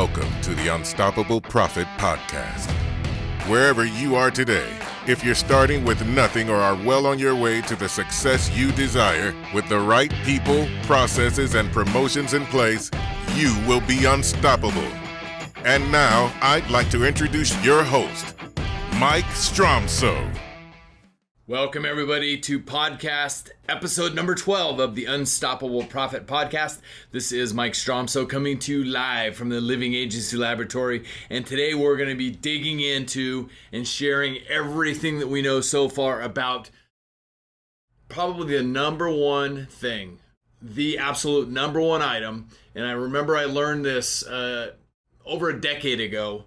Welcome to the Unstoppable Profit Podcast. Wherever you are today, if you're starting with nothing or are well on your way to the success you desire, with the right people, processes, and promotions in place, you will be unstoppable. And now, I'd like to introduce your host, Mike Stromsoe. Welcome, everybody, to podcast episode number 12 of the Unstoppable Profit Podcast. This is Mike Stromsoe coming to you live from the Living Agency Laboratory. And today we're going to be digging into and sharing everything that we know so far about probably the number one thing, the absolute number one item. And I remember I learned this over a decade ago.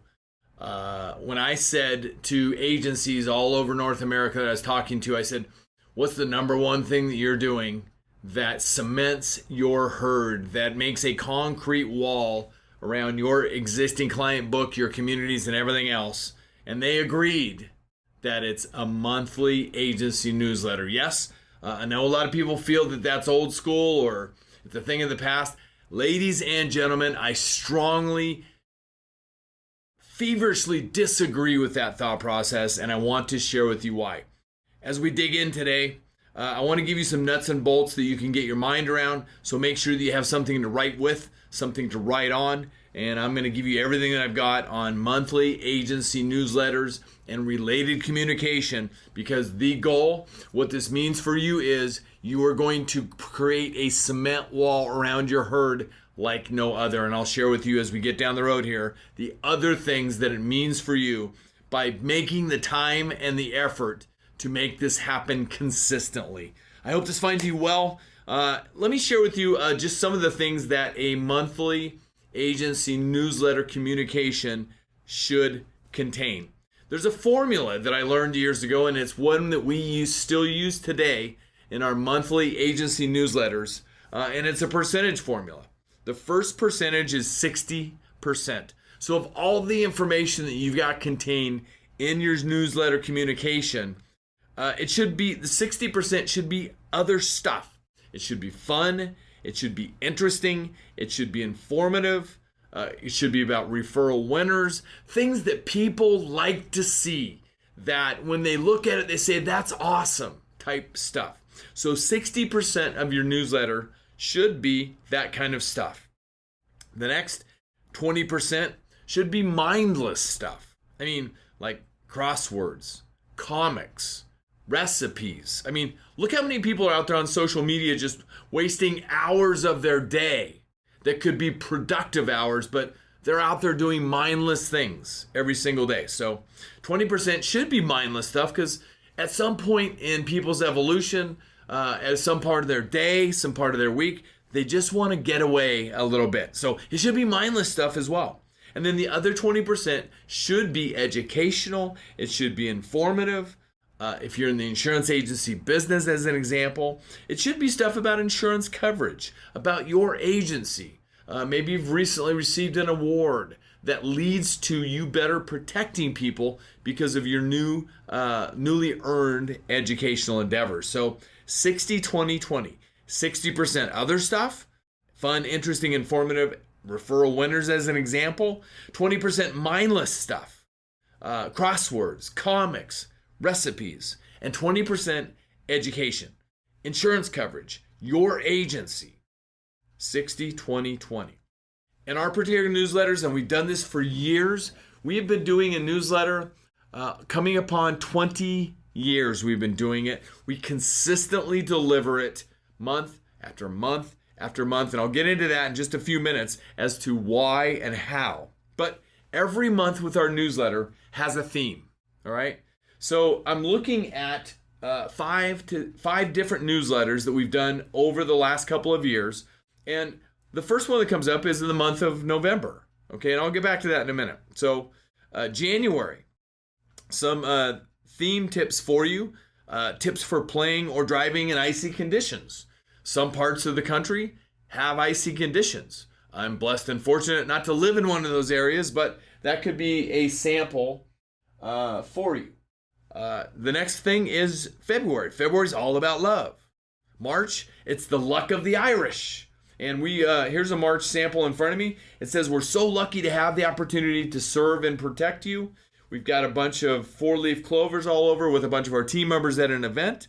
When I said to agencies all over North America that I was talking to, I said, what's the number one thing that you're doing that cements your herd, that makes a concrete wall around your existing client book, your communities, and everything else? And they agreed that it's a monthly agency newsletter. Yes, I know a lot of people feel that that's old school or it's a thing of the past. Ladies and gentlemen, I feverishly disagree with that thought process, and I want to share with you why. As we dig in today, I want to give you some nuts and bolts that you can get your mind around, so make sure that you have something to write with, something to write on, and I'm going to give you everything that I've got on monthly agency newsletters and related communication, because the goal, what this means for you is you are going to create a cement wall around your herd like no other. And I'll share with you as we get down the road here the other things that it means for you by making the time and the effort to make this happen consistently. I hope this finds you well. Let me share with you just some of the things that a monthly agency newsletter communication should contain. There's a formula that I learned years ago, and it's one that we still use today in our monthly agency newsletters, and it's a percentage formula. The first percentage is 60%. So of all the information that you've got contained in your newsletter communication, it should be, the 60% should be other stuff. It should be fun. It should be interesting. It should be informative. It should be about referral winners, things that people like to see, that when they look at it, they say, that's awesome type stuff. So 60% of your newsletter should be that kind of stuff. The next 20% should be mindless stuff. I mean, like crosswords, comics, recipes. I mean, look how many people are out there on social media just wasting hours of their day that could be productive hours, but they're out there doing mindless things every single day. So 20% should be mindless stuff, because at some point in people's evolution, at some part of their day, some part of their week, they just want to get away a little bit. So it should be mindless stuff as well. And then the other 20% should be educational. It should be informative. If you're in the insurance agency business, as an example, it should be stuff about insurance coverage, about your agency. Maybe you've recently received an award that leads to you better protecting people because of your newly earned educational endeavors. So 60, 20, 20. 60% other stuff, fun, interesting, informative, referral winners as an example. 20% mindless stuff, crosswords, comics, recipes, and 20% education, insurance coverage, your agency. 60, 20, 20. In our particular newsletters, and we've done this for years, we've been doing a newsletter coming upon 20 years we've been doing it. We consistently deliver it month after month after month, and I'll get into that in just a few minutes as to why and how. But every month with our newsletter has a theme, all right? So I'm looking at five different newsletters that we've done over the last couple of years, and the first one that comes up is in the month of November, okay? And I'll get back to that in a minute. So January, some theme tips for you, tips for playing or driving in icy conditions. Some parts of the country have icy conditions. I'm blessed and fortunate not to live in one of those areas, but that could be a sample for you. The next thing is February. February's all about love. March, it's the luck of the Irish. And here's a March sample in front of me. It says, we're so lucky to have the opportunity to serve and protect you. We've got a bunch of 4-leaf clovers all over with a bunch of our team members at an event.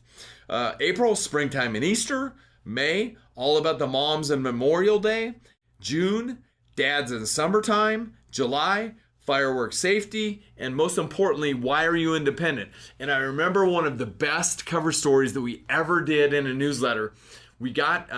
April, springtime and Easter. May, all about the moms and Memorial Day. June, dads in summertime. July, fireworks safety. And most importantly, why are you independent? And I remember one of the best cover stories that we ever did in a newsletter. We got,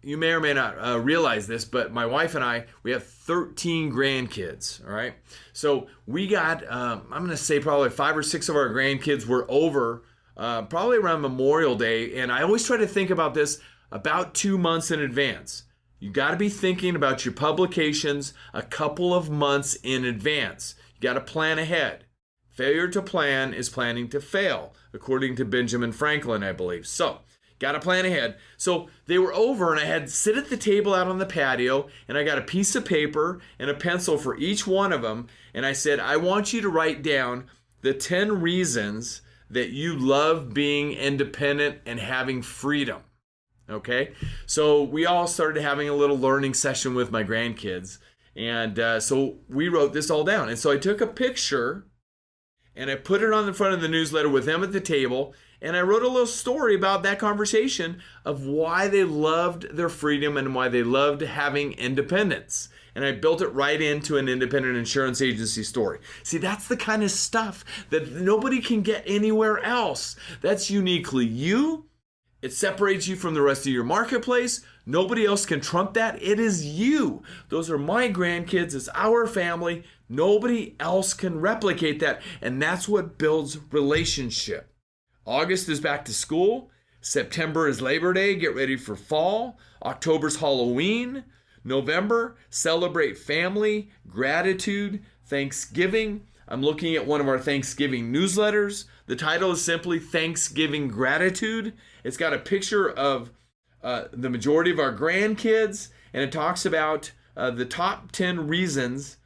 you may or may not realize this, but my wife and I, we have 13 grandkids, all right? So we got, I'm going to say probably 5 or 6 of our grandkids were over probably around Memorial Day. And I always try to think about this about 2 months in advance. You got to be thinking about your publications a couple of months in advance. You got to plan ahead. Failure to plan is planning to fail, according to Benjamin Franklin, I believe. So, got to plan ahead. So they were over, and I had to sit at the table out on the patio, and I got a piece of paper and a pencil for each one of them. And I said, I want you to write down the 10 reasons that you love being independent and having freedom. Okay? So we all started having a little learning session with my grandkids. And so we wrote this all down. And so I took a picture and I put it on the front of the newsletter with them at the table. And I wrote a little story about that conversation of why they loved their freedom and why they loved having independence. And I built it right into an independent insurance agency story. See, that's the kind of stuff that nobody can get anywhere else. That's uniquely you. It separates you from the rest of your marketplace. Nobody else can trump that. It is you. Those are my grandkids. It's our family. Nobody else can replicate that. And that's what builds relationship. August is back to school. September is Labor Day. Get ready for fall. October's Halloween. November, celebrate family, gratitude, Thanksgiving. I'm looking at one of our Thanksgiving newsletters. The title is simply Thanksgiving Gratitude. It's got a picture of the majority of our grandkids, and it talks about the top 10 reasons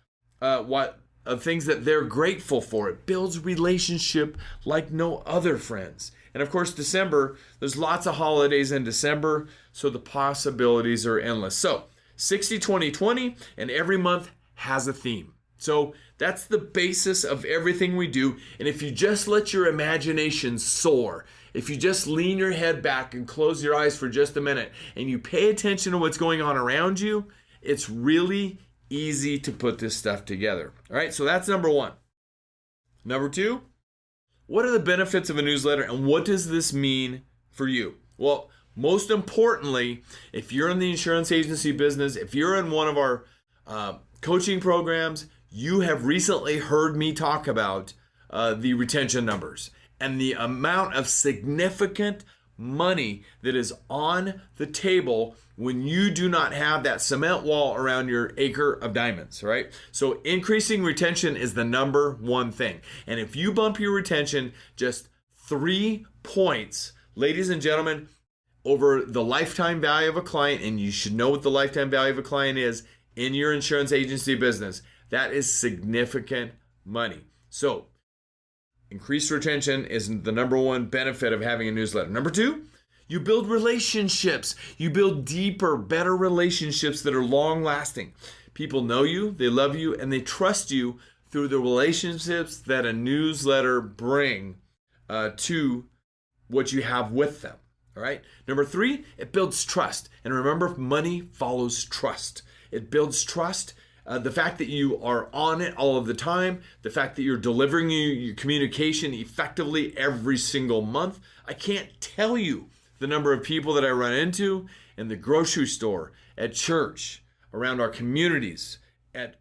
of things that they're grateful for. It builds relationship like no other, friends. And of course, December, there's lots of holidays in December, so the possibilities are endless. So 60-20-20, and every month has a theme. So that's the basis of everything we do. And if you just let your imagination soar, if you just lean your head back and close your eyes for just a minute, and you pay attention to what's going on around you, it's really easy to put this stuff together. All right, so that's number one. Number two, what are the benefits of a newsletter, and what does this mean for you? Well, most importantly, if you're in the insurance agency business, if you're in one of our coaching programs, you have recently heard me talk about the retention numbers and the amount of significant money that is on the table when you do not have that cement wall around your acre of diamonds, right? So increasing retention is the number one thing. And if you bump your retention just 3 points, ladies and gentlemen, over the lifetime value of a client, and you should know what the lifetime value of a client is in your insurance agency business, that is significant money. So increased retention is the number one benefit of having a newsletter. Number two, you build relationships. You build deeper, better relationships that are long lasting. People know you, they love you, and they trust you through the relationships that a newsletter bring to what you have with them. All right. Number three, it builds trust. And remember, money follows trust. It builds trust. The fact that you are on it all of the time, the fact that you're delivering your communication effectively every single month. I can't tell you the number of people that I run into in the grocery store, at church, around our communities, at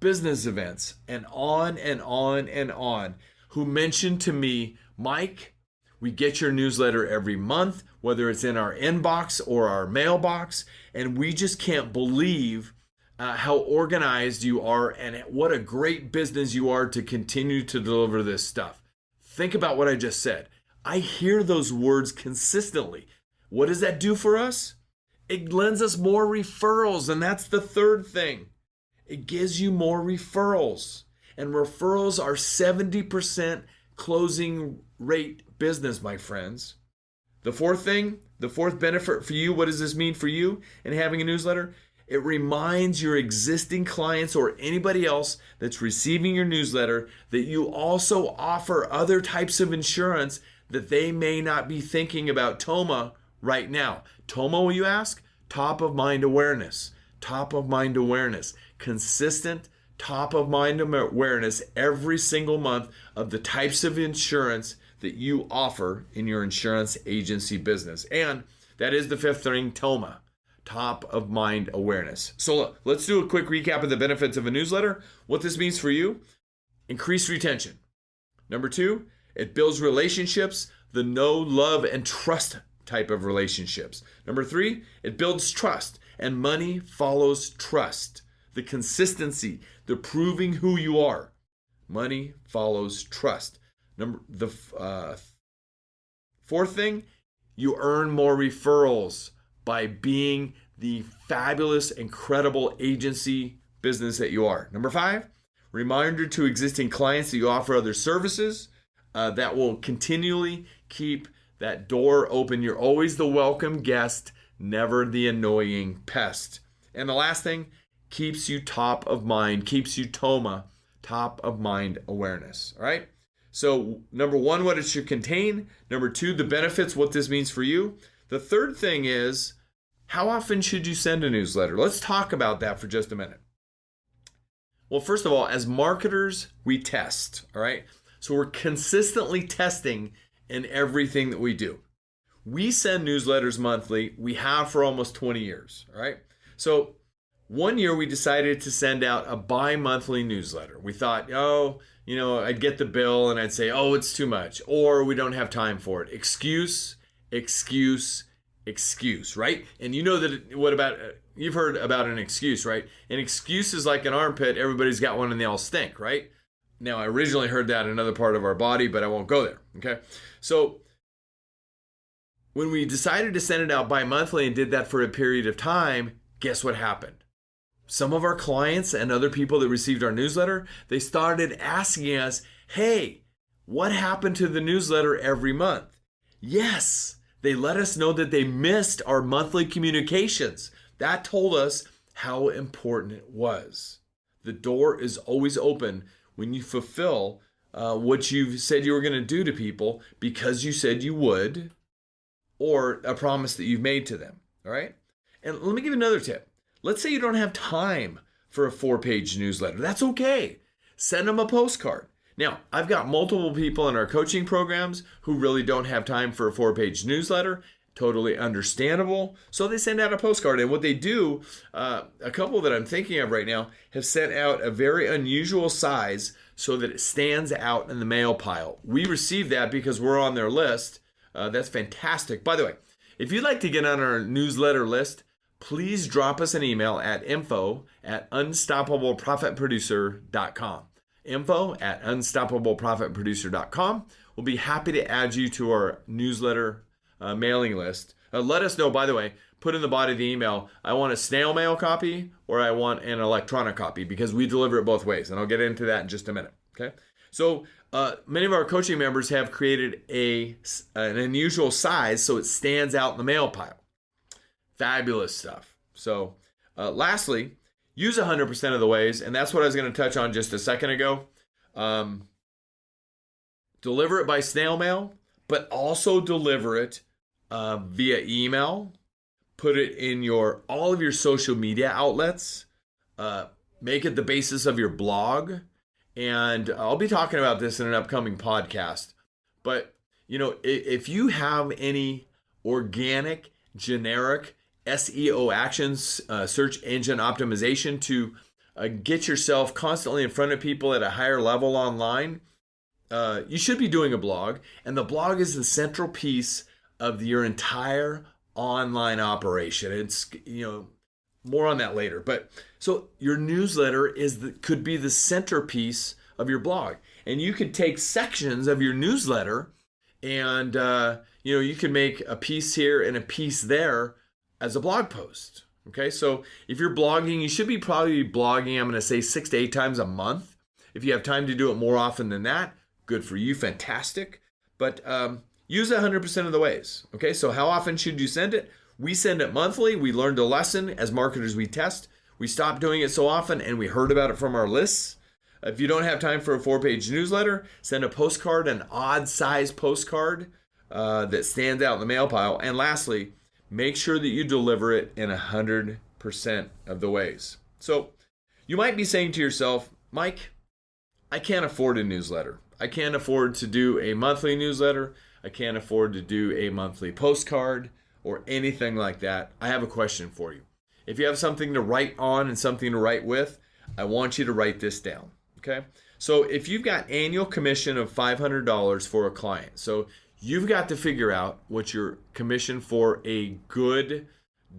business events, and on and on and on, who mention to me, Mike, we get your newsletter every month, whether it's in our inbox or our mailbox, and we just can't believe how organized you are and what a great business you are to continue to deliver this stuff. Think about what I just said. I hear those words consistently. What does that do for us? It lends us more referrals, and that's the third thing. It gives you more referrals, and referrals are 70% closing rate business, my friends. The fourth thing, The fourth benefit for you, what does this mean for you in having a newsletter? It reminds your existing clients or anybody else that's receiving your newsletter that you also offer other types of insurance that they may not be thinking about TOMA right now. TOMA, will you ask? Top of mind awareness. Top of mind awareness. Consistent top of mind awareness every single month of the types of insurance that you offer in your insurance agency business. And that is the fifth thing, TOMA, top of mind awareness. So look, let's do a quick recap of the benefits of a newsletter. What this means for you: increased retention. Number two, it builds relationships, the know, love, and trust type of relationships. Number three, it builds trust, and money follows trust. The consistency, the proving who you are. Money follows trust. The fourth thing, you earn more referrals by being the fabulous, incredible agency business that you are. Number five, reminder to existing clients that you offer other services that will continually keep that door open. You're always the welcome guest, never the annoying pest. And the last thing, keeps you top of mind, keeps you TOMA, top of mind awareness. All right. So number one, what it should contain. Number two, the benefits, what this means for you. The third thing is, how often should you send a newsletter? Let's talk about that for just a minute. Well, first of all, as marketers, we test. All right. So we're consistently testing in everything that we do. We send newsletters monthly. We have for almost 20 years. All right. So one year we decided to send out a bi-monthly newsletter. We thought, I'd get the bill and I'd say, it's too much, or we don't have time for it. Excuse, right? And you know that you've heard about an excuse, right? An excuse is like an armpit. Everybody's got one and they all stink, right? Now, I originally heard that in another part of our body, but I won't go there, okay? So when we decided to send it out bi-monthly and did that for a period of time, guess what happened? Some of our clients and other people that received our newsletter, they started asking us, hey, what happened to the newsletter every month? Yes, they let us know that they missed our monthly communications. That told us how important it was. The door is always open when you fulfill what you said you were going to do to people because you said you would, or a promise that you've made to them. All right? And let me give you another tip. Let's say you don't have time for a 4-page newsletter. That's okay. Send them a postcard. Now, I've got multiple people in our coaching programs who really don't have time for a 4-page newsletter. Totally understandable. So they send out a postcard. And what they do, a couple that I'm thinking of right now, have sent out a very unusual size so that it stands out in the mail pile. We received that because we're on their list. That's fantastic. By the way, if you'd like to get on our newsletter list, please drop us an email at info@unstoppableprofitproducer.com. info@unstoppableprofitproducer.com. We'll be happy to add you to our newsletter mailing list. Let us know, by the way, put in the body of the email, I want a snail mail copy or I want an electronic copy, because we deliver it both ways. And I'll get into that in just a minute. Okay. So many of our coaching members have created an unusual size so it stands out in the mail pile. Fabulous stuff. So lastly, use 100% of the ways, and that's what I was going to touch on just a second ago. Deliver it by snail mail, but also deliver it via email. Put it in all of your social media outlets. Make it the basis of your blog. And I'll be talking about this in an upcoming podcast. But, if you have any organic, generic SEO actions, search engine optimization to get yourself constantly in front of people at a higher level online, you should be doing a blog. And the blog is the central piece of your entire online operation. It's, more on that later. But so your newsletter could be the centerpiece of your blog. And you could take sections of your newsletter and, you can make a piece here and a piece there as a blog post. Okay, so if you're blogging, you should be probably blogging, I'm going to say 6 to 8 times a month. If you have time to do it more often than that, good for you, fantastic. But use 100% of the ways. Okay, so how often should you send it? We send it monthly. We learned a lesson as marketers. We test. We stopped doing it so often, and we heard about it from our lists. If you don't have time for a 4-page newsletter, send a postcard, an odd size postcard that stands out in the mail pile. And lastly, make sure that you deliver it in 100% of the ways. So you might be saying to yourself, Mike, I can't afford a newsletter. I can't afford to do a monthly newsletter. I can't afford to do a monthly postcard or anything like that. I have a question for you. If you have something to write on and something to write with, I want you to write this down. Okay, so if you've got annual commission of $500 for a client, so you've got to figure out what your commission for a good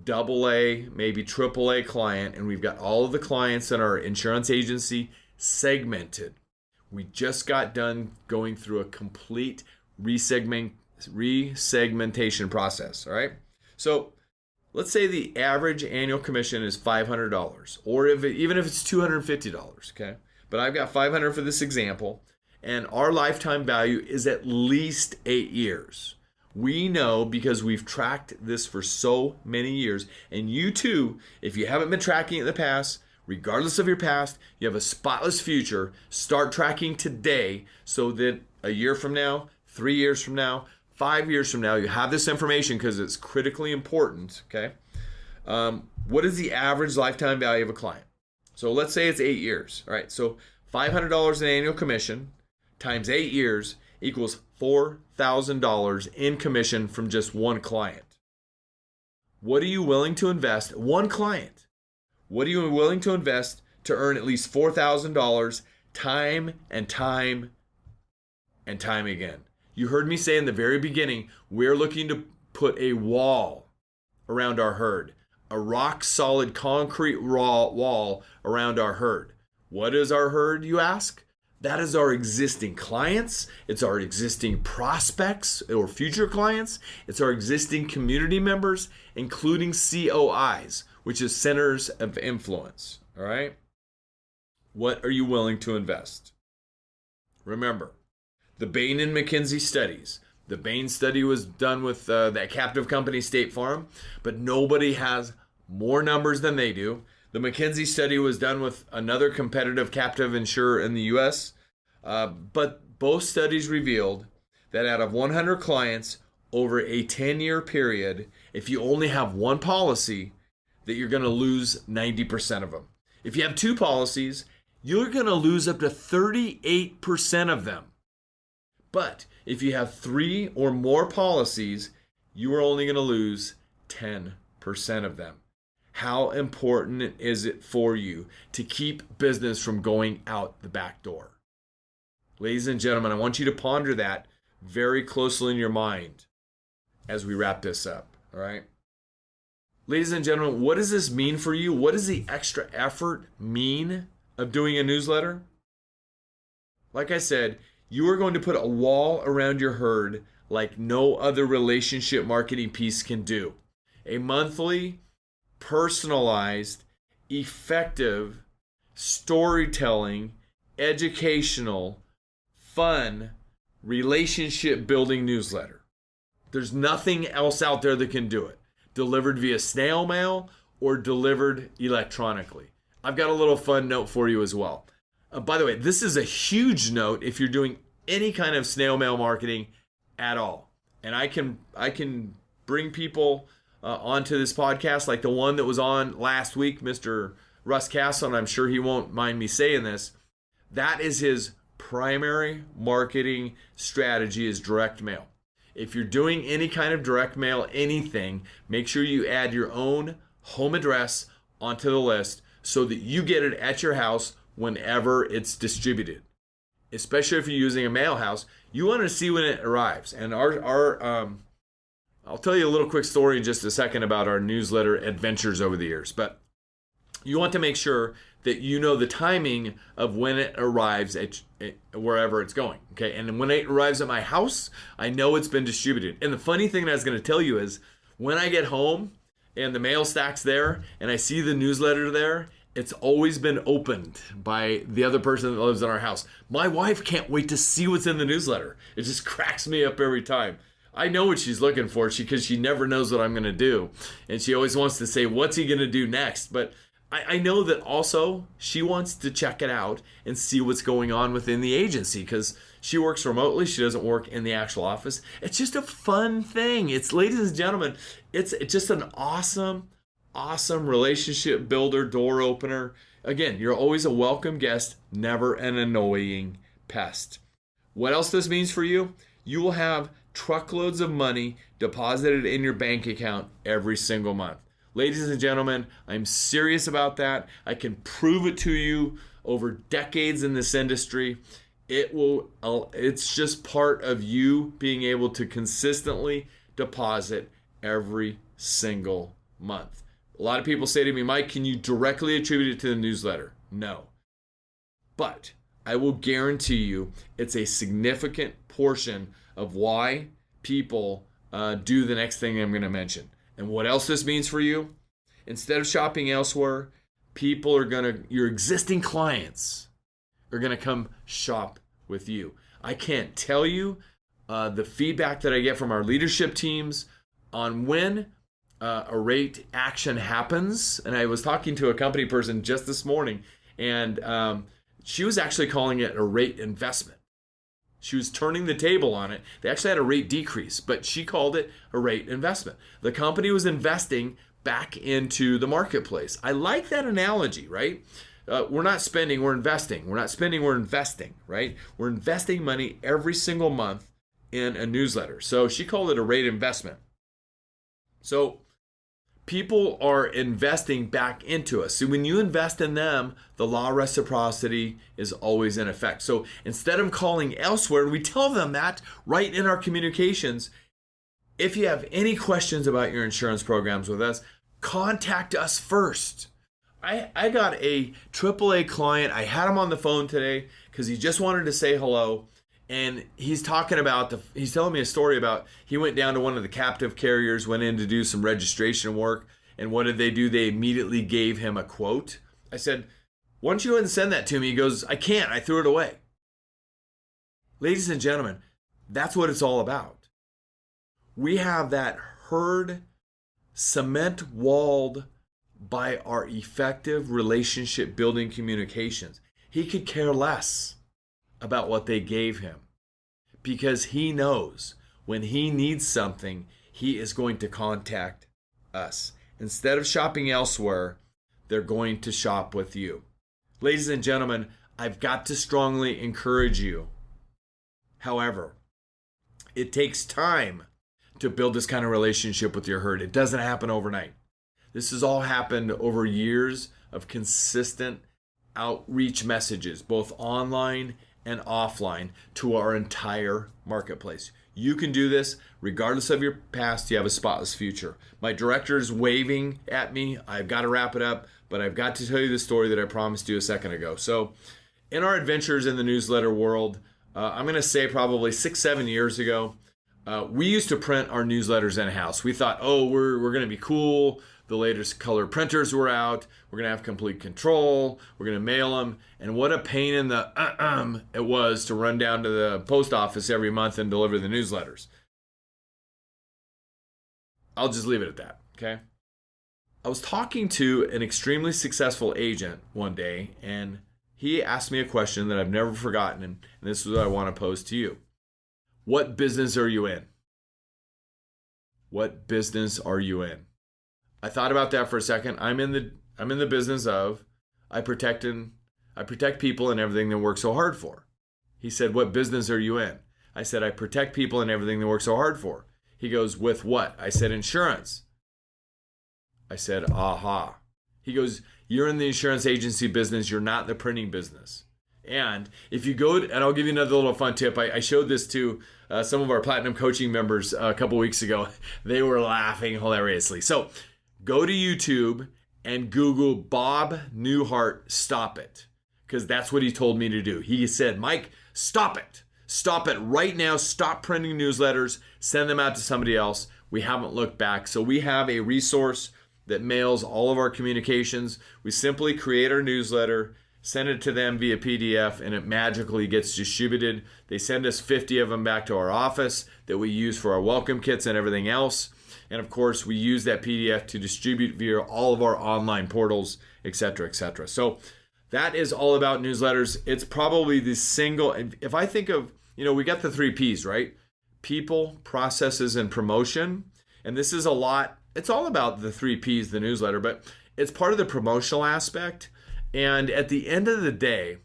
AA, maybe AAA client, and we've got all of the clients in our insurance agency segmented. We just got done going through a complete resegmentation process, all right? So let's say the average annual commission is $500, or even if it's $250, okay? But I've got $500 for this example, and our lifetime value is at least 8 years. We know because we've tracked this for so many years, and you too, if you haven't been tracking it in the past, regardless of your past, you have a spotless future. Start tracking today so that a year from now, 3 years from now, 5 years from now, you have this information because it's critically important, okay? What is the average lifetime value of a client? So let's say it's 8 years, all right? So $500 in annual commission times 8 years equals $4,000 in commission from just one client. What are you willing to invest? One client. What are you willing to invest to earn at least $4,000 time and time and time again? You heard me say in the very beginning, we're looking to put a wall around our herd. A rock solid concrete wall around our herd. What is our herd, you ask? That is our existing clients. It's our existing prospects or future clients. It's our existing community members, including COIs, which is centers of influence. All right? What are you willing to invest? Remember, the Bain and McKinsey studies. The Bain study was done with that captive company, State Farm, but nobody has more numbers than they do. The McKinsey study was done with another competitive captive insurer in the US, but both studies revealed that out of 100 clients over a 10-year period, if you only have one policy, that you're going to lose 90% of them. If you have two policies, you're going to lose up to 38% of them. But if you have 3 or more policies, you are only going to lose 10% of them. How important is it for you to keep business from going out the back door? Ladies and gentlemen, I want you to ponder that very closely in your mind as we wrap this up, all right? Ladies and gentlemen, what does this mean for you? What does the extra effort mean of doing a newsletter? Like I said, you are going to put a wall around your herd like no other relationship marketing piece can do. A monthly, personalized, effective, storytelling, educational, fun, relationship building newsletter. There's nothing else out there that can do it. Delivered via snail mail or delivered electronically. I've got a little fun note for you as well. By the way, this is a huge note if you're doing any kind of snail mail marketing at all. And I can bring people onto this podcast, like the one that was on last week, Mr. Russ Castle, and I'm sure he won't mind me saying this. That is his primary marketing strategy, is direct mail. If you're doing any kind of direct mail, anything, make sure you add your own home address onto the list so that you get it at your house whenever it's distributed. Especially if you're using a mail house, you want to see when it arrives. And I'll tell you a little quick story in just a second about our newsletter adventures over the years. But you want to make sure that you know the timing of when it arrives at wherever it's going. Okay, and when it arrives at my house, I know it's been distributed. And the funny thing that I was going to tell you is, when I get home and the mail stack's there and I see the newsletter there, it's always been opened by the other person that lives in our house. My wife can't wait to see what's in the newsletter. It just cracks me up every time. I know what she's looking for because she never knows what I'm going to do. And she always wants to say, what's he going to do next? But I know that also she wants to check it out and see what's going on within the agency because she works remotely. She doesn't work in the actual office. It's just a fun thing. It's, ladies and gentlemen, it's just an awesome relationship builder, door opener. Again, you're always a welcome guest, never an annoying pest. What else this means for you? You will have truckloads of money deposited in your bank account every single month. Ladies and gentlemen, I'm serious about that. I can prove it to you over decades in this industry. It's just part of you being able to consistently deposit every single month. A lot of people say to me, Mike, can you directly attribute it to the newsletter? No. But I will guarantee you it's a significant portion of why people do the next thing I'm going to mention. And what else this means for you? Instead of shopping elsewhere, your existing clients are going to come shop with you. I can't tell you the feedback that I get from our leadership teams on when a rate action happens. And I was talking to a company person just this morning, and she was actually calling it a rate investment. She was turning the table on it. They actually had a rate decrease, but she called it a rate investment. The company was investing back into the marketplace. I like that analogy, right? We're not spending, we're investing. We're not spending, we're investing, right? We're investing money every single month in a newsletter. So she called it a rate investment. So people are investing back into us. So when you invest in them, the law of reciprocity is always in effect. So instead of calling elsewhere, we tell them that right in our communications. If you have any questions about your insurance programs with us, contact us first. I got a AAA client. I had him on the phone today because he just wanted to say hello. And he's telling me a story about he went down to one of the captive carriers, went in to do some registration work. And what did they do? They immediately gave him a quote. I said, why don't you go ahead and send that to me? He goes, I can't. I threw it away. Ladies and gentlemen, that's what it's all about. We have that herd cement walled by our effective relationship building communications. He could care less about what they gave him because he knows when he needs something, he is going to contact us. Instead of shopping elsewhere, they're going to shop with you. Ladies and gentlemen, I've got to strongly encourage you. However, it takes time to build this kind of relationship with your herd. It doesn't happen overnight. This has all happened over years of consistent outreach messages, both online and offline, to our entire marketplace. You can do this regardless of your past. You have a spotless future. My director is waving at me. I've got to wrap it up, but I've got to tell you the story that I promised you a second ago. So in our adventures in the newsletter world, I'm going to say probably 6-7 years ago, we used to print our newsletters in-house. We thought, we're going to be cool. The latest color printers were out. We're going to have complete control. We're going to mail them. And what a pain in the it was to run down to the post office every month and deliver the newsletters. I'll just leave it at that, okay? I was talking to an extremely successful agent one day, and he asked me a question that I've never forgotten, and this is what I want to pose to you. What business are you in? What business are you in? I thought about that for a second. I'm in the business of I protect people and everything they work so hard for. He said, what business are you in? I said, I protect people and everything they work so hard for. He goes, with what? I said, insurance. I said, aha. He goes, you're in the insurance agency business. You're not in the printing business. And if you go, and I'll give you another little fun tip. I showed this to some of our platinum coaching members a couple weeks ago. They were laughing hilariously. So go to YouTube and Google Bob Newhart Stop It, because that's what he told me to do. He said, Mike, stop it. Stop it right now. Stop printing newsletters. Send them out to somebody else. We haven't looked back. So we have a resource that mails all of our communications. We simply create our newsletter, send it to them via PDF, and it magically gets distributed. They send us 50 of them back to our office that we use for our welcome kits and everything else. And of course, we use that PDF to distribute via all of our online portals, etc., etc. So that is all about newsletters. It's probably the single, if I think of, we got the 3 Ps, right? People, processes, and promotion. And this is a lot. It's all about the 3 Ps, the newsletter, but it's part of the promotional aspect. And at the end of the day,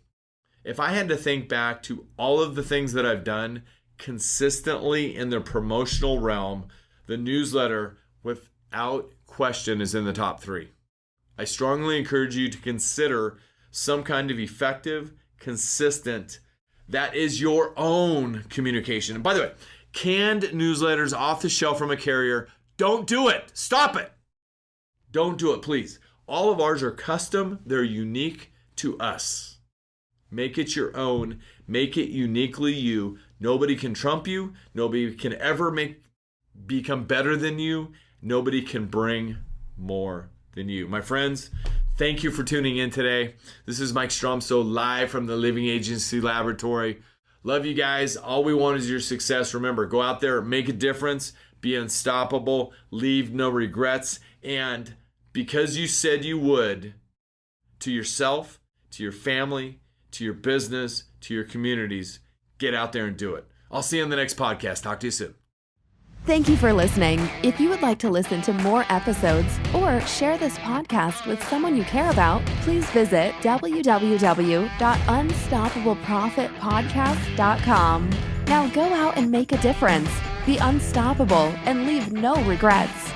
if I had to think back to all of the things that I've done consistently in the promotional realm, the newsletter, without question, is in the top 3. I strongly encourage you to consider some kind of effective, consistent, that is your own communication. And by the way, canned newsletters off the shelf from a carrier, don't do it. Stop it. Don't do it, please. All of ours are custom. They're unique to us. Make it your own. Make it uniquely you. Nobody can trump you. Nobody can ever become better than you. Nobody can bring more than you. My friends, thank you for tuning in today. This is Mike Stromsoe live from the Living Agency Laboratory. Love you guys. All we want is your success. Remember, go out there, make a difference, be unstoppable, leave no regrets, and because you said you would, to yourself, to your family, to your business, to your communities, get out there and do it. I'll see you on the next podcast. Talk to you soon. Thank you for listening. If you would like to listen to more episodes or share this podcast with someone you care about, please visit www.unstoppableprofitpodcast.com. Now go out and make a difference. Be unstoppable and leave no regrets.